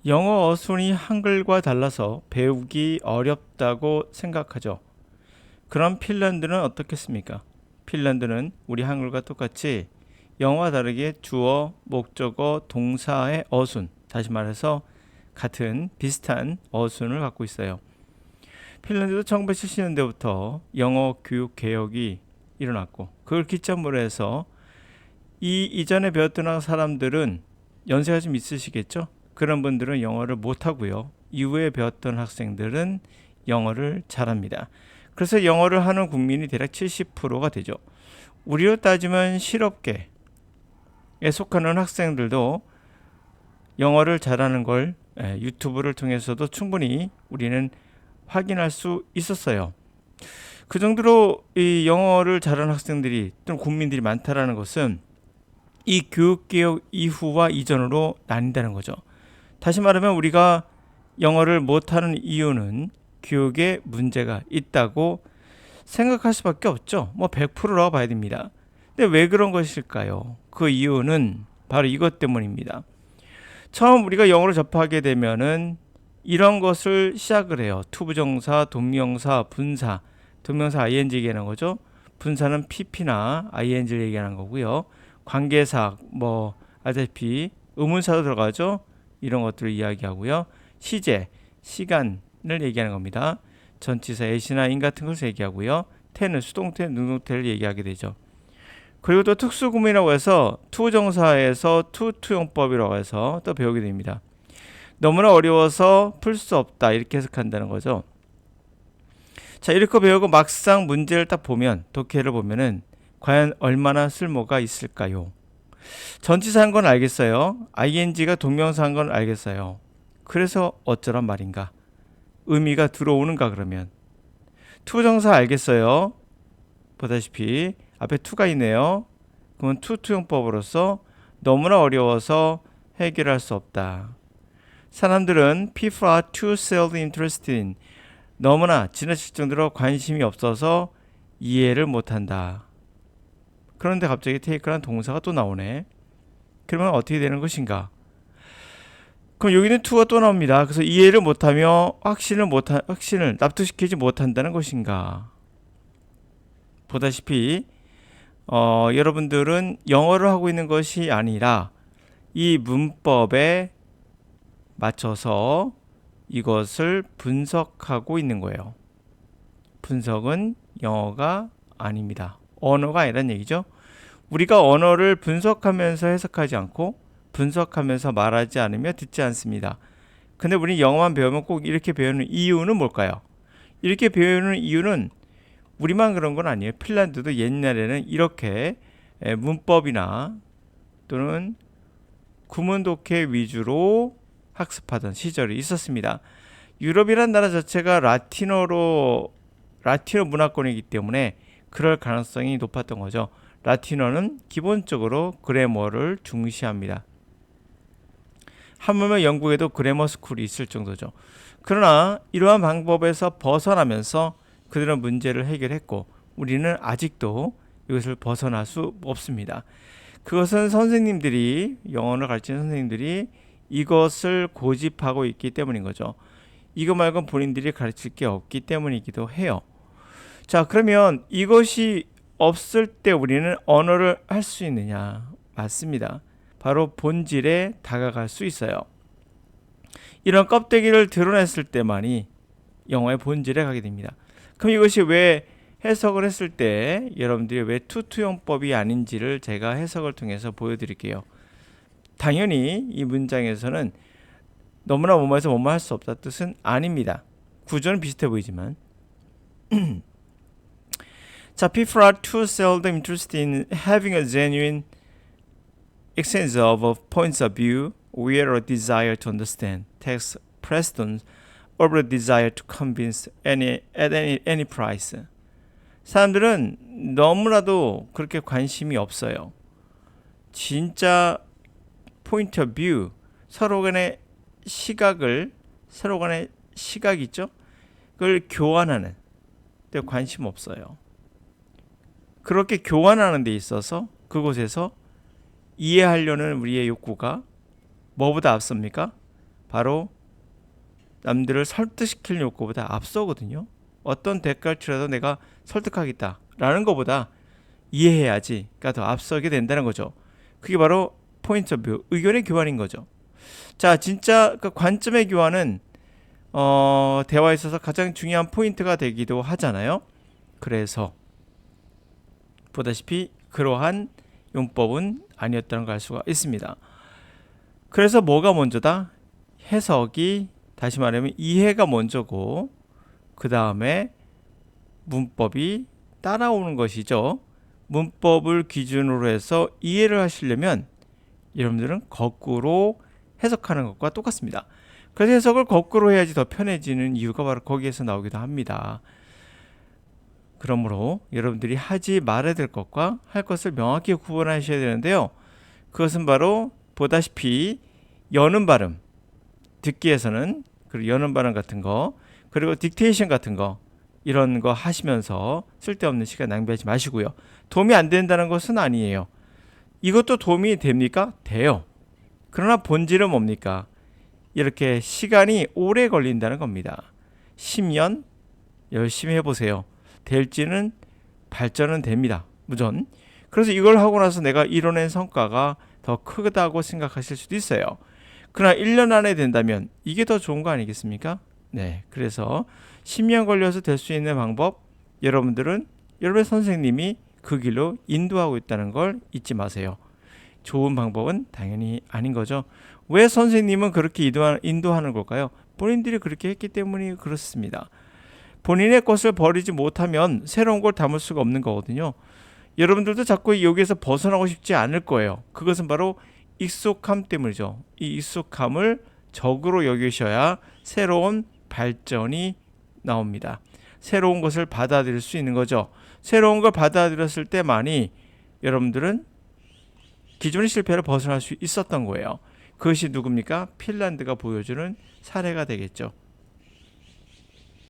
영어 어순이 한글과 달라서 배우기 어렵다고 생각하죠. 그럼 핀란드는 어떻겠습니까? 핀란드는 우리 한글과 똑같이 영어와 다르게 주어, 목적어, 동사의 어순, 다시 말해서 같은 비슷한 어순을 갖고 있어요. 핀란드도 1970년대부터 영어 교육 개혁이 일어났고 그걸 기점으로 해서 이 이전에 배웠던 사람들은 연세가 좀 있으시겠죠? 그런 분들은 영어를 못하고요. 이후에 배웠던 학생들은 영어를 잘합니다. 그래서 영어를 하는 국민이 대략 70%가 되죠. 우리로 따지면 실업계에 속하는 학생들도 영어를 잘하는 걸 유튜브를 통해서도 충분히 우리는 확인할 수 있었어요. 그 정도로 이 영어를 잘하는 학생들이 또는 국민들이 많다라는 것은 이 교육개혁 이후와 이전으로 나뉜다는 거죠. 다시 말하면 우리가 영어를 못하는 이유는 교육에 문제가 있다고 생각할 수밖에 없죠. 뭐 100%라고 봐야 됩니다. 근데 왜 그런 것일까요? 그 이유는 바로 이것 때문입니다. 처음 우리가 영어를 접하게 되면은 이런 것을 시작을 해요. 투부정사, 동명사, 분사. 동명사 ing 얘기하는 거죠. 분사는 pp나 ing를 얘기하는 거고요. 관계사 뭐 알다시피 의문사도 들어가죠. 이런 것들을 이야기하고요. 시제, 시간을 얘기하는 겁니다. 전치사 애시나 인 같은 것을 얘기하고요. 태는 수동태, 능동태를 얘기하게 되죠. 그리고 또 특수구문이라고 해서 투정사에서 투투용법이라고 해서 또 배우게 됩니다. 너무나 어려워서 풀 수 없다 이렇게 해석한다는 거죠. 자, 이렇게 배우고 막상 문제를 딱 보면 독해를 보면은 과연 얼마나 쓸모가 있을까요? 전치사 한 건 알겠어요. ing가 동명사 한 건 알겠어요. 그래서 어쩌란 말인가? 의미가 들어오는가 그러면? 투정사 알겠어요. 보다시피 앞에 투가 있네요. 그러면 투투용법으로서 너무나 어려워서 해결할 수 없다. 사람들은 people are too self-interested in 너무나 지나칠 정도로 관심이 없어서 이해를 못한다. 그런데 갑자기 take라는 동사가 또 나오네. 그러면 어떻게 되는 것인가? 그럼 여기는 to가 또 나옵니다. 그래서 이해를 못하며 확신을 납득시키지 못한다는 것인가? 보다시피 여러분들은 영어를 하고 있는 것이 아니라 이 문법에 맞춰서 이것을 분석하고 있는 거예요. 분석은 영어가 아닙니다. 언어가 아니란 얘기죠. 우리가 언어를 분석하면서 해석하지 않고 분석하면서 말하지 않으며 듣지 않습니다. 근데 우리 영어만 배우면 꼭 이렇게 배우는 이유는 뭘까요? 이렇게 배우는 이유는 우리만 그런 건 아니에요. 핀란드도 옛날에는 이렇게 문법이나 또는 구문 독해 위주로 학습하던 시절이 있었습니다. 유럽이란 나라 자체가 라틴어 문화권이기 때문에 그럴 가능성이 높았던 거죠. 라틴어는 기본적으로 그래머를 중시합니다. 하물며 영국에도 그래머 스쿨이 있을 정도죠. 그러나 이러한 방법에서 벗어나면서 그들은 문제를 해결했고 우리는 아직도 이것을 벗어날 수 없습니다. 그것은 영어를 가르치는 선생님들이 이것을 고집하고 있기 때문인 거죠. 이거 말고 본인들이 가르칠 게 없기 때문이기도 해요. 자, 그러면 이것이 없을 때 우리는 언어를 할 수 있느냐? 맞습니다. 바로 본질에 다가갈 수 있어요. 이런 껍데기를 드러냈을 때만이 영어의 본질에 가게 됩니다. 그럼 이것이 왜 해석을 했을 때 여러분들이 왜 투투용법이 아닌지를 제가 해석을 통해서 보여드릴게요. 당연히 이 문장에서는 너무나 뭐뭐해서 뭐뭐 할 수 없다 뜻은 아닙니다. 구조는 비슷해 보이지만 자, people are too seldom interested in having a genuine exchange of points of view where a desire to understand takes precedence over a desire to convince at any price. 사람들은 너무나도 그렇게 관심이 없어요. 진짜 포인트 오브 뷰, 서로 간의 시각이 있죠? 그걸 교환하는 데 관심 없어요. 그렇게 교환하는 데 있어서 그곳에서 이해하려는 우리의 욕구가 뭐보다 앞섭니까? 바로 남들을 설득시킬 욕구보다 앞서거든요. 어떤 대가를 치러도 내가 설득하겠다라는 것보다 이해해야지가 더 앞서게 된다는 거죠. 그게 바로 포인트 오브 뷰, 의견의 교환인 거죠. 자, 진짜 그 관점의 교환은 대화에 있어서 가장 중요한 포인트가 되기도 하잖아요. 그래서 보다시피 그러한 용법은 아니었다는 걸 알 수가 있습니다. 그래서 뭐가 먼저다? 해석이, 다시 말하면 이해가 먼저고 그 다음에 문법이 따라오는 것이죠. 문법을 기준으로 해서 이해를 하시려면 여러분들은 거꾸로 해석하는 것과 똑같습니다. 그래서 해석을 거꾸로 해야지 더 편해지는 이유가 바로 거기에서 나오기도 합니다. 그러므로 여러분들이 하지 말아야 될 것과 할 것을 명확히 구분하셔야 되는데요. 그것은 바로 보다시피 여는 발음, 듣기에서는 그리고 여는 발음 같은 거, 그리고 딕테이션 같은 거, 이런 거 하시면서 쓸데없는 시간 낭비하지 마시고요. 도움이 안 된다는 것은 아니에요. 이것도 도움이 됩니까? 돼요. 그러나 본질은 뭡니까? 이렇게 시간이 오래 걸린다는 겁니다. 10년 열심히 해보세요. 될지는 발전은 됩니다. 무전. 그래서 이걸 하고 나서 내가 이뤄낸 성과가 더 크다고 생각하실 수도 있어요. 그러나 1년 안에 된다면 이게 더 좋은 거 아니겠습니까? 네. 그래서 10년 걸려서 될 수 있는 방법, 여러분들은 여러분의 선생님이 그 길로 인도하고 있다는 걸 잊지 마세요. 좋은 방법은 당연히 아닌 거죠. 왜 선생님은 그렇게 인도하는 걸까요? 본인들이 그렇게 했기 때문에 그렇습니다. 본인의 것을 버리지 못하면 새로운 걸 담을 수가 없는 거거든요. 여러분들도 자꾸 여기에서 벗어나고 싶지 않을 거예요. 그것은 바로 익숙함 때문이죠. 이 익숙함을 적으로 여기셔야 새로운 발전이 나옵니다. 새로운 것을 받아들일 수 있는 거죠. 새로운 걸 받아들였을 때만이 여러분들은 기존의 실패를 벗어날 수 있었던 거예요. 그것이 누굽니까? 핀란드가 보여주는 사례가 되겠죠.